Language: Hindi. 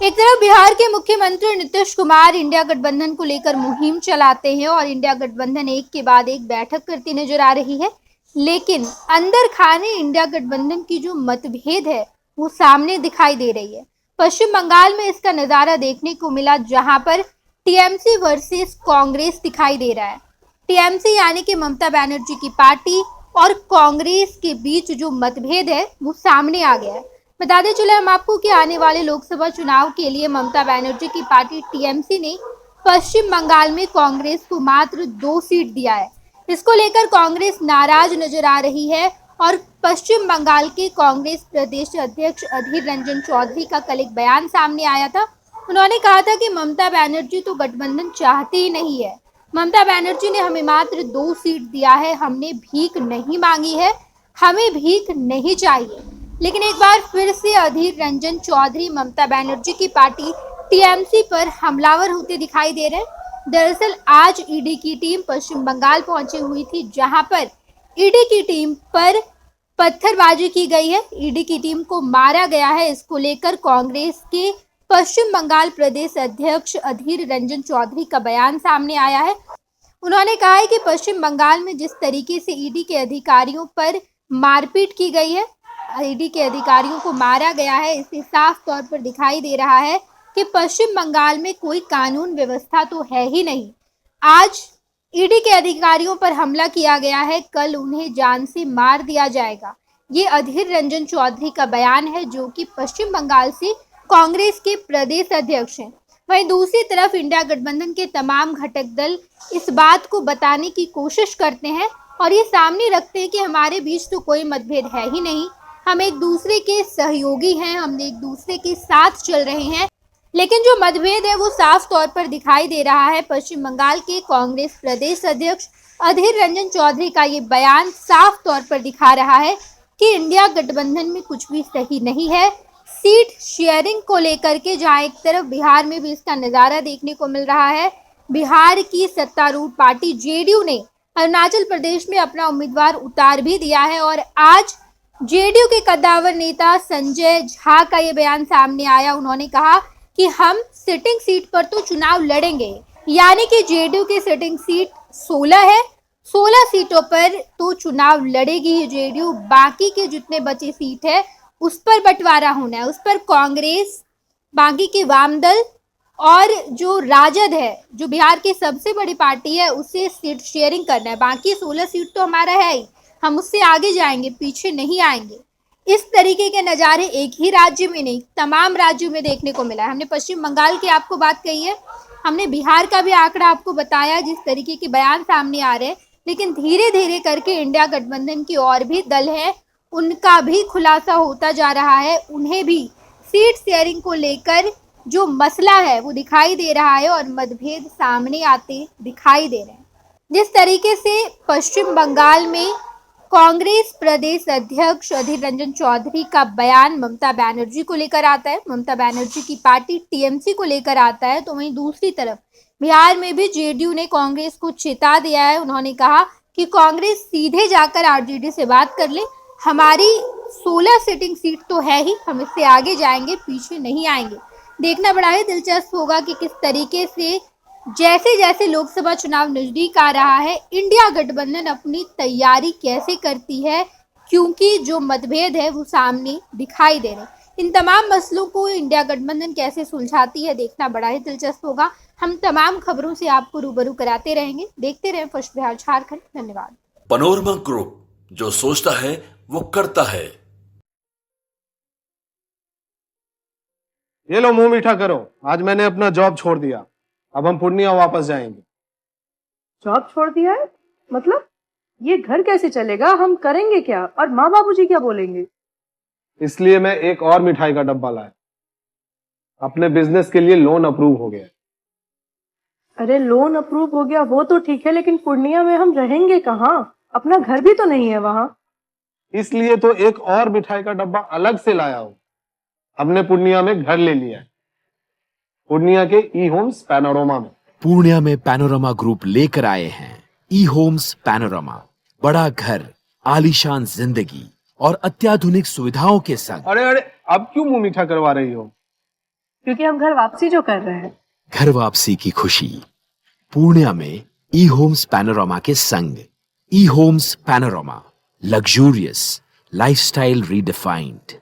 एक तरफ बिहार के मुख्यमंत्री नीतीश कुमार इंडिया गठबंधन को लेकर मुहिम चलाते हैं और इंडिया गठबंधन एक के बाद एक बैठक करती नजर आ रही है, लेकिन अंदर खाने इंडिया गठबंधन की जो मतभेद है वो सामने दिखाई दे रही है। पश्चिम बंगाल में इसका नजारा देखने को मिला, जहां पर टीएमसी वर्सेस कांग्रेस दिखाई दे रहा है। टीएमसी यानी कि ममता बनर्जी की पार्टी और कांग्रेस के बीच जो मतभेद है वो सामने आ गया है। बताते चले हम आपको कि आने वाले लोकसभा चुनाव के लिए ममता बनर्जी की पार्टी टीएमसी ने पश्चिम बंगाल में कांग्रेस को मात्र 2 सीट दिया है। इसको लेकर कांग्रेस नाराज नजर आ रही है और पश्चिम बंगाल के कांग्रेस प्रदेश अध्यक्ष अधीर रंजन चौधरी का कल एक बयान सामने आया था। उन्होंने कहा था कि ममता बनर्जी तो गठबंधन चाहती ही नहीं है। ममता बनर्जी ने हमें मात्र 2 सीट दिया है, हमने भीख नहीं मांगी है, हमें भीख नहीं चाहिए। लेकिन एक बार फिर से अधीर रंजन चौधरी ममता बनर्जी की पार्टी टीएमसी पर हमलावर होते दिखाई दे रहे हैं। दरअसल आज ईडी की टीम पश्चिम बंगाल पहुंची हुई थी, जहां पर ईडी की टीम पर पत्थरबाजी की गई है, ईडी की टीम को मारा गया है। इसको लेकर कांग्रेस के पश्चिम बंगाल प्रदेश अध्यक्ष अधीर रंजन चौधरी का बयान सामने आया है। उन्होंने कहा है कि पश्चिम बंगाल में जिस तरीके से ईडी के अधिकारियों पर मारपीट की गई है, ईडी के अधिकारियों को मारा गया है, इससे साफ तौर पर दिखाई दे रहा है कि पश्चिम बंगाल में कोई कानून व्यवस्था तो है ही नहीं। आज ईडी के अधिकारियों पर हमला किया गया है, कल उन्हें जान से मार दिया जाएगा। ये अधीर रंजन चौधरी का बयान है, जो कि पश्चिम बंगाल से कांग्रेस के प्रदेश अध्यक्ष हैं। वहीं दूसरी तरफ इंडिया गठबंधन के तमाम घटक दल इस बात को बताने की कोशिश करते हैं और ये सामने रखते हैं कि हमारे बीच तो कोई मतभेद है ही नहीं, हम एक दूसरे के सहयोगी हैं, हम एक दूसरे के साथ चल रहे हैं। लेकिन जो मतभेद है वो साफ तौर पर दिखाई दे रहा है। पश्चिम बंगाल के कांग्रेस प्रदेश अध्यक्ष अधीर रंजन चौधरी का ये बयान साफ तौर पर दिखा रहा है कि इंडिया गठबंधन में कुछ भी सही नहीं है। सीट शेयरिंग को लेकर के जहां एक तरफ बिहार में भी इसका नजारा देखने को मिल रहा है, बिहार की सत्तारूढ़ पार्टी जेडीयू ने अरुणाचल प्रदेश में अपना उम्मीदवार उतार भी दिया है और आज जेडीयू के कद्दावर नेता संजय झा का ये बयान सामने आया। उन्होंने कहा कि हम सिटिंग सीट पर तो चुनाव लड़ेंगे, यानी कि जेडीयू की सिटिंग सीट 16 है, 16 सीटों पर तो चुनाव लड़ेगी ही जेडीयू। बाकी के जितने बचे सीट है उस पर बंटवारा होना है, उस पर कांग्रेस, बाकी के वाम दल और जो राजद है, जो बिहार की सबसे बड़ी पार्टी है, उसे सीट शेयरिंग करना है। बाकी 16 सीट तो हमारा है ही, हम उससे आगे जाएंगे, पीछे नहीं आएंगे। इस तरीके के नज़ारे एक ही राज्य में नहीं, तमाम राज्यों में देखने को मिला है। हमने पश्चिम बंगाल की आपको बात कही है, हमने बिहार का भी आंकड़ा आपको बताया, जिस तरीके के बयान सामने आ रहे हैं। लेकिन धीरे धीरे करके इंडिया गठबंधन की और भी दल हैं, उनका भी खुलासा होता जा रहा है। उन्हें भी सीट शेयरिंग को लेकर जो मसला है वो दिखाई दे रहा है और मतभेद सामने आते दिखाई दे रहे हैं। जिस तरीके से पश्चिम बंगाल में कांग्रेस प्रदेश अध्यक्ष अधीर रंजन चौधरी का बयान ममता बनर्जी को लेकर आता है, ममता बनर्जी की पार्टी टीएमसी को लेकर आता है, तो वहीं दूसरी तरफ बिहार में भी जेडीयू ने कांग्रेस को चेता दिया है। उन्होंने कहा कि कांग्रेस सीधे जाकर आरजेडी से बात कर ले, हमारी 16 सिटिंग सीट तो है ही, हम इससे आगे जाएंगे, पीछे नहीं आएंगे। देखना बड़ा ही दिलचस्प होगा कि किस तरीके से जैसे जैसे लोकसभा चुनाव नजदीक आ रहा है, इंडिया गठबंधन अपनी तैयारी कैसे करती है, क्योंकि जो मतभेद है वो सामने दिखाई दे रहे हैं। इन तमाम मसलों को इंडिया गठबंधन कैसे सुलझाती है, देखना बड़ा ही दिलचस्प होगा। हम तमाम खबरों से आपको रूबरू कराते रहेंगे। देखते रहें फर्स्ट बिहार झारखंड। धन्यवाद। पैनोरमा ग्रुप, जो सोचता है वो करता है। ये लो, मुंह मीठा करो। आज मैंने अपना जॉब छोड़ दिया, अब हम पूर्णिया वापस जाएंगे। जॉब छोड़ दिया है? मतलब ये घर कैसे चलेगा, हम करेंगे क्या और माँ बाबूजी क्या बोलेंगे? इसलिए मैं एक और मिठाई का डब्बा लाया। अपने बिजनेस के लिए लोन अप्रूव हो गया। अरे लोन अप्रूव हो गया वो तो ठीक है, लेकिन पूर्णिया में हम रहेंगे कहाँ? अपना घर भी तो नहीं है वहाँ। इसलिए तो एक और मिठाई का डब्बा अलग से लाया हूँ। हमने पूर्णिया में घर ले लिया है, पूर्णिया के ई होम्स पैनोरमा में। पूर्णिया में पैनोरमा ग्रुप लेकर आए हैं ई होम्स पैनोरमा। बड़ा घर, आलीशान जिंदगी और अत्याधुनिक सुविधाओं के संग। अरे अब क्यों मुंह मीठा करवा रही हो? क्योंकि हम घर वापसी जो कर रहे हैं। घर वापसी की खुशी पूर्णिया में ई होम्स पैनोरामा के संग। E homes panorama, luxurious lifestyle redefined.